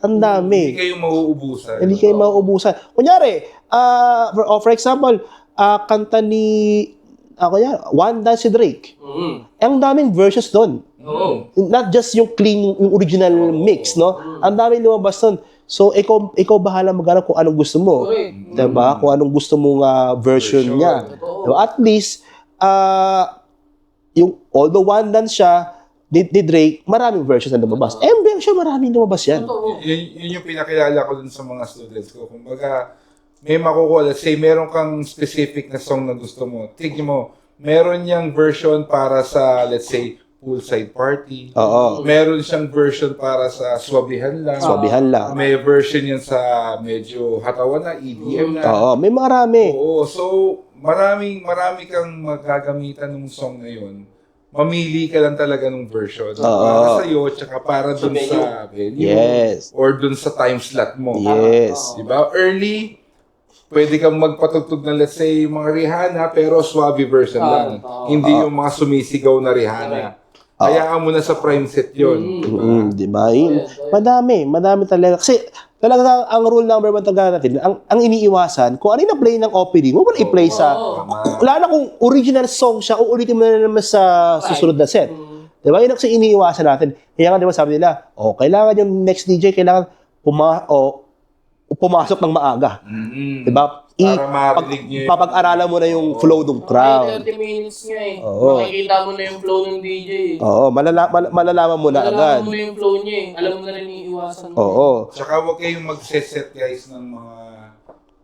Ang dami. Hindi kayo mauubusan. Kunyari, for example, kanta ni One Dance si Drake. Ang daming versions doon. Not just yung clean, yung original mix, no? Ang daming lumabas doon. So, ikaw bahala maghanap kung anong gusto mo. Diba? Kung anong gusto mong version niya. Diba? At least, yung although One Dance siya, ni Drake, maraming versions na lumabas. Ember siya, maraming lumabas yan. Yun yung pinakilala ko dun sa mga students ko. Kumbaga, may makukuha. Let's say, meron kang specific na song na gusto mo. Tignan mo, meron niyang version para sa, let's say, poolside party. Meron siyang version para sa swabihan lang. May version yan sa medyo hatawan na, EDM na. May marami. So, marami kang magagamitan ng song na yun. Mamili ka lang talaga ng version para sa'yo, tsaka para dun sa venue. Or dun sa time slot mo. Diba? Early, pwede kang magpatugtog na, let's say, mga Rihanna, pero swabe version lang. Hindi yung mga sumisigaw na Rihanna. Hayaan mo na sa prime set yun. Diba? Madami talaga. Kasi, talaga ang rule number 1 talaga natin, ang iniiwasan, kung ano yung na-play ng opening, mo ba i-play sa, wala na kung original song siya, uulitin mo na naman sa susunod na set. Diba? Yun ang iniiwasan natin. Kaya nga, diba, sabi nila, kailangan yung next DJ, kailangan pumasok ng maaga. Diba? Para marinig niyo papag-aralan mo na yung flow ng crowd. 30 minutes nga eh. Makikita mo na yung flow ng DJ eh. Malalaman mo na agad. Malalaman mo yung flow niya eh. Alam mo na rin iiwasan mo. Tsaka huwag kayong mag-set guys ng mga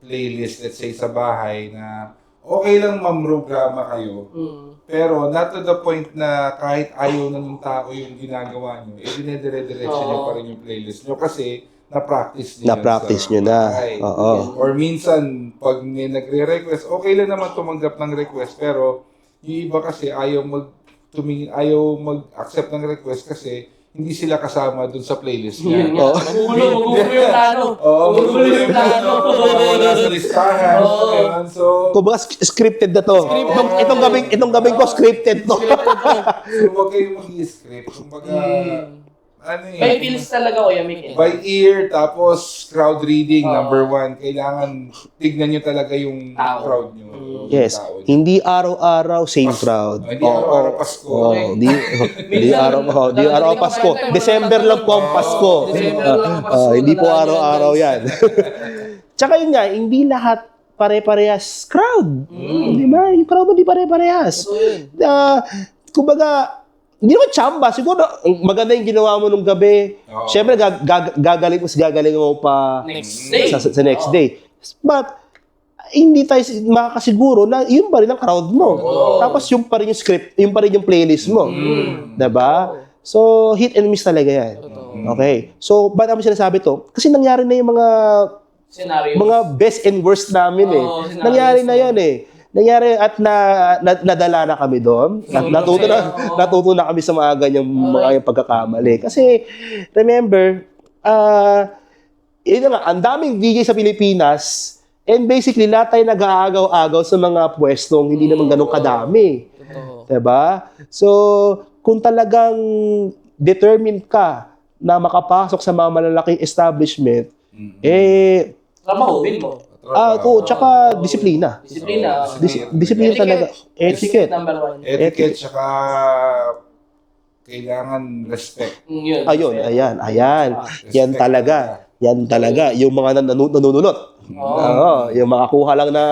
playlist, let's say, sa bahay na okay lang mamrograma kayo. Pero not to the point na kahit ayaw na ng tao yung ginagawa nyo, dinedire-diretso nyo pa rin yung playlist nyo kasi na-practice nyo na. Or minsan, pag may nagre-request, okay lang naman tumanggap ng request, pero yung iba kasi ayaw mag-accept ng request kasi hindi sila kasama dun sa playlist niya. Magugulo yung plano. Magugulo yung plano. Wala sa listahan. So, kumbaga scripted na to. Itong gabing ko scripted to. So, huwag kayong mag-i-script. Kumbaga, May feels talaga Kuya Mick. By ear, tapos crowd reading, Oo. number 1. Kailangan tignan nyo talaga yung Tao. crowd nyo. Yes. Yung tao nyo. Hindi araw-araw same crowd. Hindi araw-araw Pasko. Hindi araw Pasko. December lang po ang Pasko. Hindi po araw-araw yan. Tsaka yun nga, hindi lahat pare-parehas crowd. Di ba? Yung crowd mo di pare-parehas. Kumbaga, hindi naman chamba. Siguro, maganda yung ginawa mo nung gabi. Oo. Siyempre, gagaling mo pa Next day. sa next day. But, hindi tayo makakasiguro na yun pa rin ang crowd mo. Tapos yun pa rin yung script, yun pa rin yung playlist mo. Diba? So, hit and miss talaga yan. Okay. So, ba't namin sinasabi to? Kasi nangyari na yung Scenario. mga best and worst namin eh. Oo, scenarios Nangyari na yan eh. Nangyari at nadala na kami doon. At natuto na kami sa mga ganyang mga pagkakamali. Kasi, remember, yun na nga, ang daming DJ sa Pilipinas, and basically, lahat tayo nag-aagaw-agaw sa mga pwestong hindi naman ganun kadami. Diba? So, kung talagang determined ka na makapasok sa mga malalaking establishment, Trabahuin mo. tsaka disiplina. Disiplina. Disiplina talaga. Etiquette. Number 1. Etiquette, tsaka kailangan respect. Yun. Ayun, ayan. Yan talaga. Yung mga nanunulot. Oo, yung makakuha lang na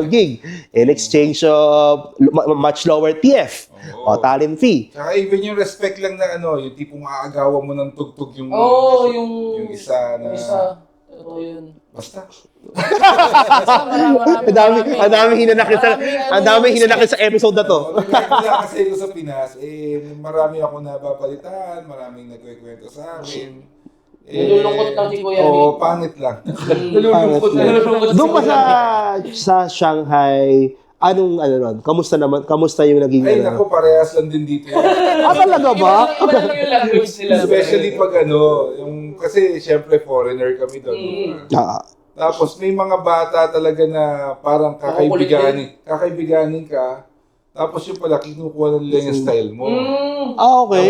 gig in exchange of much lower TF o talent fee. Tsaka even yung respect lang na yung tipong aagawan mo ng tugtog yung yung isa na... Ito yun. Basta. Ang dami hinanakit sa episode na to. Wala kasi ko sa Pinas, marami ako nababalitaan, maraming nagkikwento sa akin. Nalulungkot lang si Kuya Mick. Oo, pangit lang. Nalulungkot Doon pa sa Shanghai, anong kamusta yung naging Ay, naku, parehas lang din dito. talaga ba? Iba lang yung language nila. Especially pag kasi syempre foreigner kami doon. Tapos may mga bata talaga na parang kakaibiganin ka. Tapos yung pala, kinukuha nila yung style mo. Okay.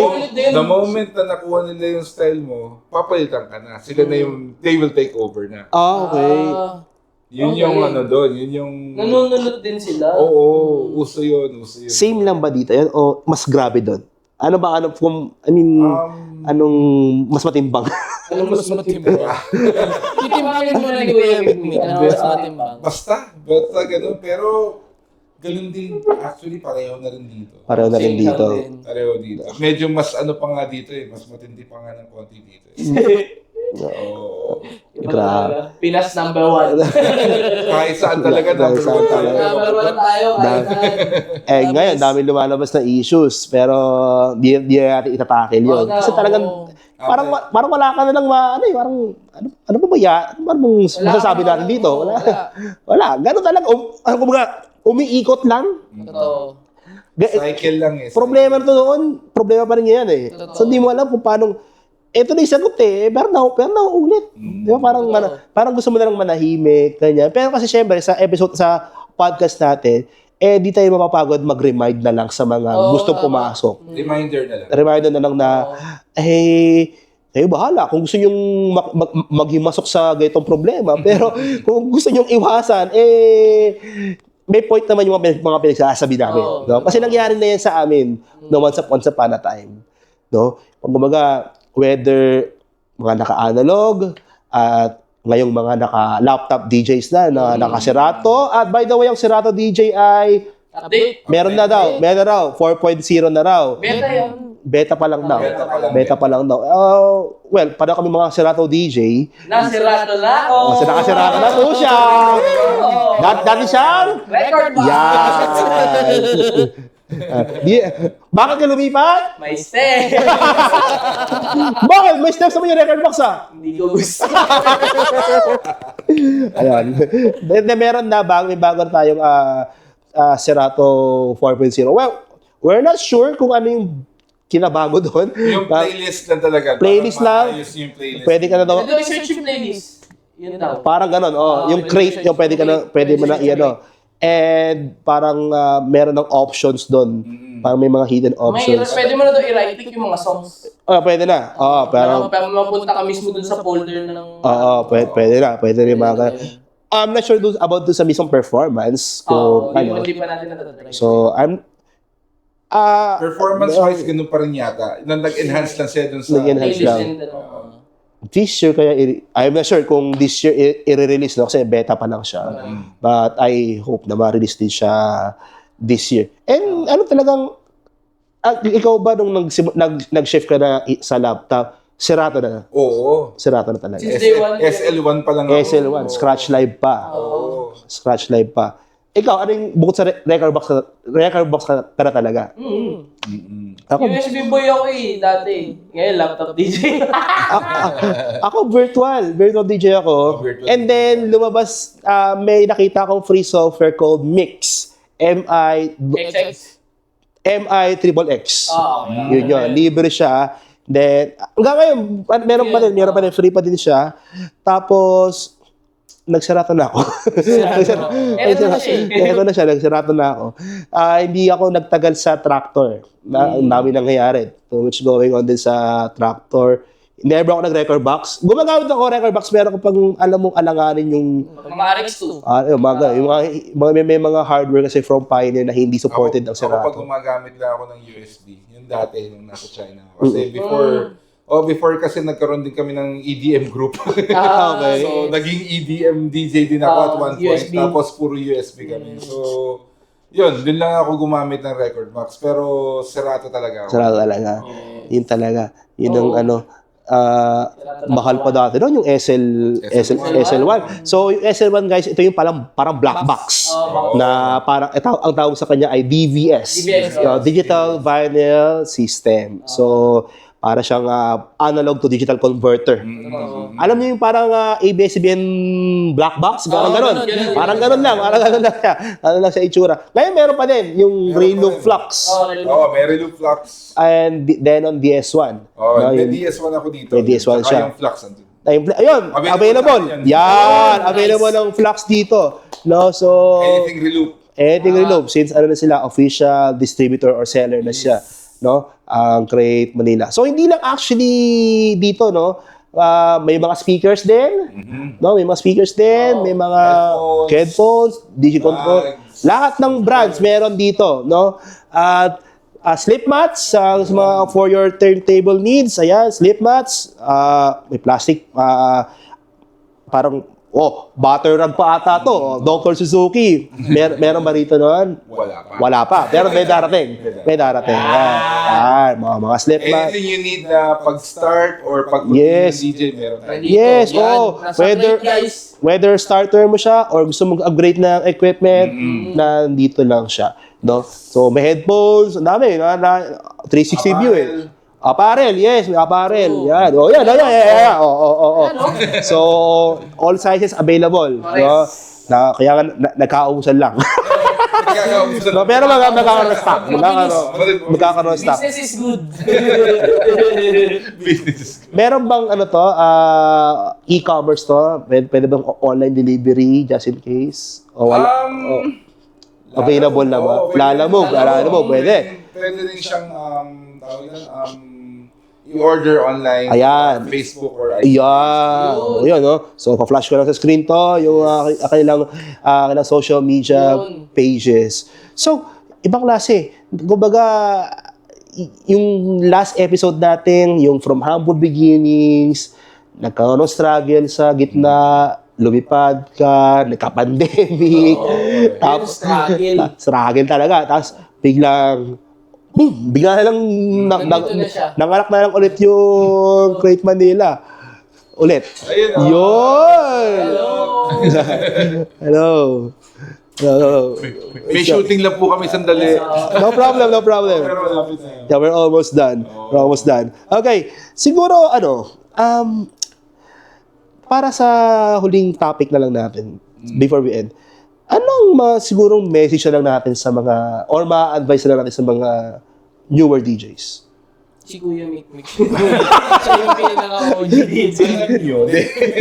The moment na nakuha nila yung style mo, papalitan ka na. Sila na they will take over na. Okay. Yun Okay. yung doon, yun yung... Nanunulot din sila. Oo, uso yun. Same lang ba dito yan o mas grabe doon? Anong mas matimbang? Ano mas matimbang? Titimbangin mo na ni Kuya Mick. Ano mas matimbang? Basta ganun. Pero, ganun din. Actually, pareho na rin dito. Pareho na rin Same dito. lang din. Pareho dito. Medyo mas pa nga dito mas matindi pa nga ng konti dito Oo. Iba Grabe. talaga. Pinas number 1. Kahit saan talaga, number Kahit saan one talaga. Number 1 tayo. Ngayon, dami lumalabas na issues, pero di natin itatakil yun. Kasi talagang, parang wala ka na lang ano ba yan? Ano bang masasabi natin dito? Wala. Ganun talaga. Umiikot lang. Totoo. Cycle lang Problema na to noon, problema pa rin ngayon eh. So, di mo alam kung paano, eto na yung sagot pero nauulit. Di ba? Parang gusto mo na lang manahimik, ganyan. Pero kasi syempre, sa podcast natin, di tayo mapapagod mag-remind na lang sa mga gustong pumasok. Reminder na lang. Kayo bahala kung gusto nyong maghimasok sa ganitong problema. Pero kung gusto nyong iwasan, may point naman yung mga pinagsasabi namin. No? Kasi nangyari na yan sa amin no, once upon a time. No? Kumbaga, whether mga naka-analog at ngayong mga naka-laptop DJs na naka-Serato. At by the way, ang Serato DJ ay Update. meron na raw. 4.0 na raw. Beta yan. Beta pa lang daw. Well, para kami mga Serato DJ. Nasirato na ako. Kasi nakasirata na po siya. Dati siyang Record box. Bakit ka lumipat? May stay. Bakit? May steps naman yung record box Hindi ko gusto. Ayun. Meron na may bago na tayong Serato 4.0. Well, we're not sure kung ano yung kinabago doon. Yung playlist lang talaga. Playlist lang. Yung playlist. Pwede ka na daw. Nag-research yung playlist. Yun daw. Parang ganun, yung crate, yung pwede mo na i-ano. And parang meron ng options doon. Parang may mga hidden options. Pwede mo na daw i-right-click yung mga songs. Pwede na. Pero Para mapunta ka mismo dun sa folder ng... pwede na. Pwede rin mga... I'm not sure about sa mismong performance. Kung Hindi pa natin natatry. So, Performance-wise, ganun pa rin yata. Nag-enhance lang siya dun sa... Nag-enhance lang. This year I'm not sure kung this year i-release, no? Kasi beta pa lang siya. But I hope na ma-release din siya this year. And talagang, ikaw ba nung nag-shift ka na sa laptop, Serato na? Oo. Serato na talaga. Since day one. SL1 pa lang ako. SL1, Scratch Live pa. Scratch Live pa. Ikaw, ano yung bukod sa record box ka na talaga? Ako, USB boy ako dati. Ngayon, laptop DJ. ako virtual DJ ako. Virtual. And then lumabas, may nakita akong free software called Mix. XX. MI-XXX. Okay. Yun. Libre siya. Then, hanggang ngayon, meron pa din, free pa din siya. Tapos, nagsarado na ako. Eto na siya, nagsarado na ako. Hindi ako nagtagal sa tractor. Ang dami nangyayari. So, which going on din sa tractor. Never ako nag-record box. Gumagamit ako record box, pero kapag alam mong alanganin yung... Mga RX2. May mga hardware kasi from Pioneer na hindi supported ang Ako Serato. pag gumagamit lang ako ng USB, yung dati nung nasa China. Kasi before kasi nagkaroon din kami ng EDM group. Okay. So, naging EDM DJ din ako at one point. USB. Tapos puro USB kami. So, yun. Dun lang ako gumamit ng record box. Pero Serato talaga ako. Serato talaga. Yun talaga. Yun ang mahal pa dati doon, yung SL1. So, yung SL1 guys, ito yung parang black box. Na parang, ang tawag sa kanya ay DVS. Digital Vinyl System. So, para siyang analog to digital converter. Alam niyo yung parang ABS-CBN black box? Parang ganun lang siya. Ano lang siya itsura. Ngayon meron pa din yung Reloop Flux. May Reloop Flux. And then on DS1. May DS1 ako dito. May DS1 Saka siya. yung Flux andun. Ayun, available. Yan, available ang Flux dito. No, so Anything Reloop. since na sila official distributor or seller na siya, no? Ang Create Manila. So hindi lang actually dito, no? May mga speakers din. No, may mga speakers din, may mga headphones, digicontrol. Lahat ng brands meron dito, no? At slip mats sa mga for your turntable needs. Ayan, slip mats. May plastic parang butter rug pa ata to. Dr. Suzuki. Meron ba rito noon? Wala pa. Pero may darating. Yan. Mga slip mats. Anything you need na pag-start or Yes. DJ, meron tayo. Yes, whether starter mo siya or gusto mong upgrade ng equipment, nandito lang siya. No? So, may headphones, ang dami. 360 view Apparel, yes, may apparel. Yan. Yan. So, all sizes available. No? Kaya nagkaubusan lang. No, pero magkakaroon ng stock. Magkakaroon ng stock. Business is good. Meron bang e-commerce to? Pwede bang online delivery just in case? O wala? Available na ba? Lalamove, pwede. Pwede rin siyang i-order online. Ayan. Facebook or Ayan. No? So, pa-flash ko lang sa screen to, yung kanilang social media pages. So, ibang klase. Kumbaga, yung last episode natin, yung from humble beginnings, nagkaroon ng struggle sa gitna, lumipad ka, nagka-pandemic. Tapos, struggle talaga. Tapos, biglang lang nanganak na lang ulit yung Create Manila. Ulit. Yun! Hello. May shooting lang po kami sandali. No problem. Pero malapit na yun. Yeah, we're almost done. Okay. Siguro, para sa huling topic na lang natin, before we end, anong sigurong message na lang natin sa mga, or ma-advise na lang natin sa mga newer DJs? Si Kuya Mikmik. Siya yung pinaka-OG DJ.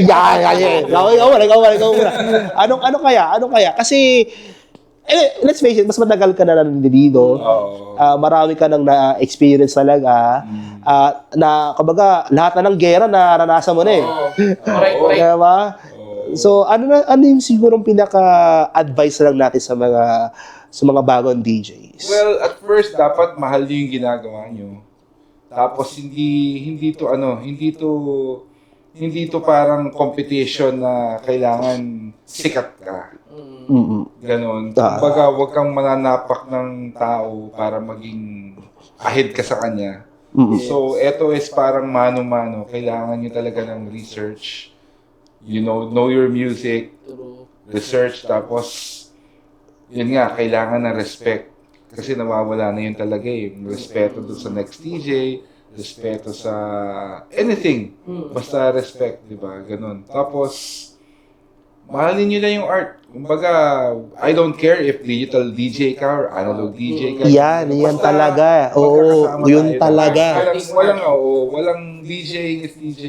Ikaw muna. Ano kaya? Kasi, let's face it, mas matagal ka na nandito. Marami ka nang na-experience talaga. Na, kumbaga, lahat na ng gera naranasan mo na eh. Correct. Diba? So, ano yung sigurong pinaka-advice lang natin sa mga bagong DJs? Well, at first, dapat mahal nyo yung ginagawa nyo. Tapos, hindi to parang competition na kailangan sikat ka. Ganon. Kumbaga, huwag kang mananapak ng tao para maging ahead ka sa kanya. So, eto is parang mano-mano. Kailangan nyo talaga ng research. Know your music. Research. Tapos, yun nga, kailangan ng respect. Kasi nawawala na yun talaga eh. Respeto doon sa next DJ. Respeto sa anything. Basta respect, di ba? Ganon. Tapos, mahalin nyo na yung art. Kumbaga, I don't care if digital DJ ka or analog DJ ka. Yan talaga. Oo, yun talaga. Walang DJ is DJ.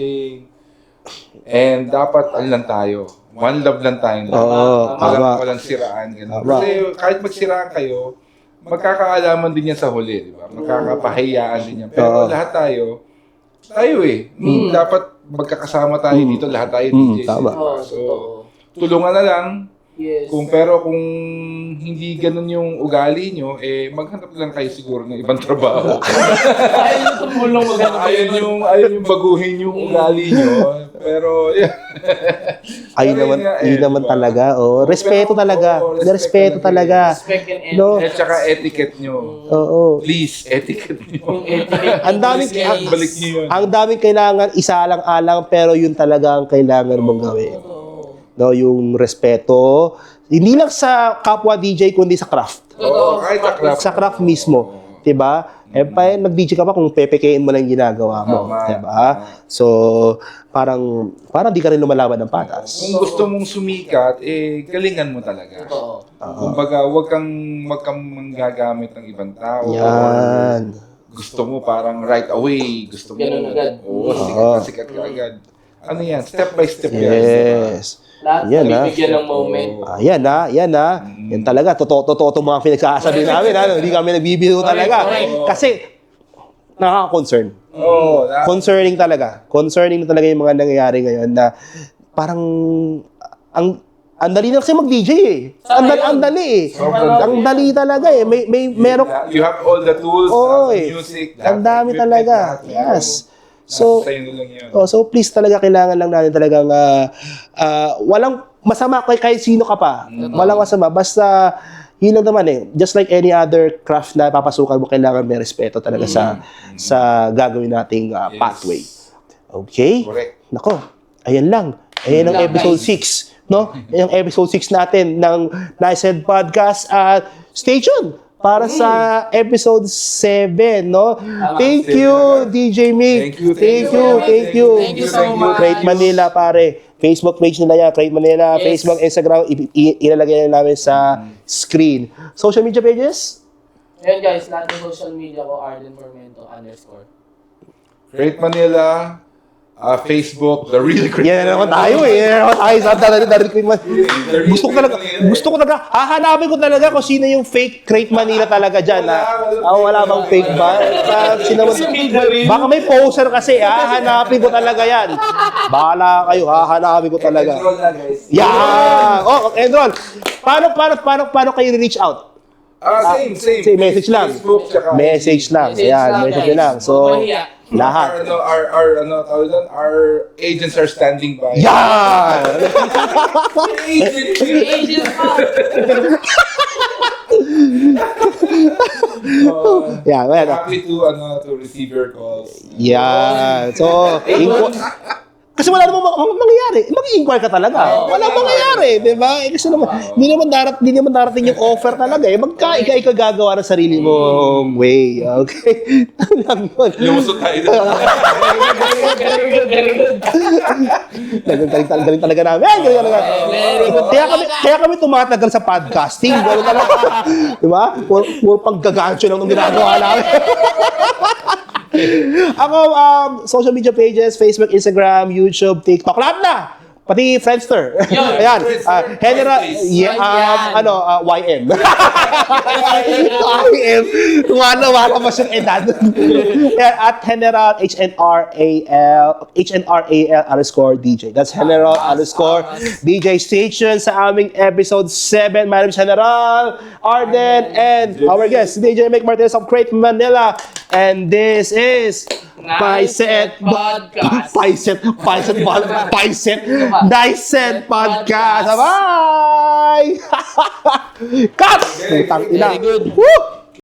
And dapat, lang tayo. One love lang tayo. Walang siraan. Ganun. Kasi kahit magsiraan kayo, magkakaalaman din yan sa huli, di ba? Magkakapahayaan din yan. Pero lahat tayo eh. Dapat magkakasama tayo dito, lahat tayo DJs. Tama. So, tulungan na lang. Yes. Kung hindi ganun yung ugali nyo, maghanap lang kayo siguro ng ibang trabaho. Ayaw nyo tumulong maghanap. Ayaw yung baguhin yung ugali nyo. Pero, yeah. Ayun naman talaga. Respeto talaga. Respeto talaga. Respect and No? At saka etiquette nyo. Oo. Please, etiquette nyo. Ang daming Balik nyo yun. ang daming kailangan isa lang alang pero yun talaga ang kailangan mong gawin. No, yung respeto hindi lang sa kapwa DJ kundi sa craft. Kahit sa craft. Sa craft mismo, 'di ba? Pa nag-DJ ka pa kung pepekein mo lang yung ginagawa mo, 'di ba? So, parang di ka rin lumalaban ng patas. Kung gusto mong sumikat, galingan mo talaga. Kumbaga, wag kang manggagamit ng ibang tao. Yan. Gusto mo parang right away. Gusto mo. Ganun agad. Sikat ka agad. Ano yan? Step by step yan. Yes. Lahat Yan, nabibigyan ng moment. Yan Yan talaga, totoo itong mga pinagsasabi namin. Hindi kami nagbibiro talaga. Kasi, nakaka-concern. Concerning talaga. Concerning talaga yung mga nangyayari ngayon na parang, ang dali na kasi mag-DJ eh. Ang dali eh. Ang dali talaga eh. Meron. You have all the tools, music. Ang dami talaga. Yes. So, so please talaga kailangan lang natin talagang walang masama kahit sino ka pa. Walang masama. Basta yun lang naman eh. Just like any other craft na papasukan mo, kailangan may respeto talaga sa gagawin nating pathway. Okay? Correct. Nako, ayan lang. Ayan ang episode 6. No? Ayan ang episode 6 natin ng Nice Head Podcast. Stay tuned para sa episode 7, no? Thank you, DJ Mick. Thank you. Thank you so much. Crate Manila, pare. Facebook page nila yan, Crate Manila. Yes. Facebook, Instagram, ilalagay na namin sa screen. Social media pages? Ayan guys, lahat ng social media ko, Arden Formento _ Great Manila, Facebook, The Real Great Yan na naman tayo eh. Yan na naman tayo sa Crate Manila. Gusto ko talaga, hahanapin ko talaga kung sino yung fake Crate Manila talaga dyan. Wala bang fake ba? Baka may poster kasi, hahanapin ko talaga yan. Bahala kayo, hahanapin ko talaga. Yan! Enroll. Paano kayo reach out? Same. Message lang. Facebook, tsaka Message lang. Yan, message lang. So, lahat. Our agents are standing by. Yan! Agent pa! Yan, well. Happy to receive your calls. Yan. So, kasi wala namang mangyayari. Mag-i-inquire ka talaga. Wala mangyayari, di ba? Kasi naman, hindi naman darating yung offer talaga eh. Ikaw gagawa ng sarili mong way. Okay? Lang yun. Lumusot tayo doon. Galing talaga namin. Galing talaga. Kaya kami tumatagal sa podcasting. Galing talaga. Di ba? Puro pang-gagancho lang nung ginagawa namin. Ako, social media pages, Facebook, Instagram, YouTube, TikTok, lahat na! Pati Friendster. Yun. Ayan. Friendster. General, YM. YM. Wala pa siyang edad. Ayan, at General HNRAL_DJ. That's General_DJ Station sa aming episode 7. My name is General Arden and our guest, DJ Mick Martinez of Crate Manila. And this is Dicet Podcast. Dicet Podcast. Bye! Cut! Putang ina. Very good. Woo!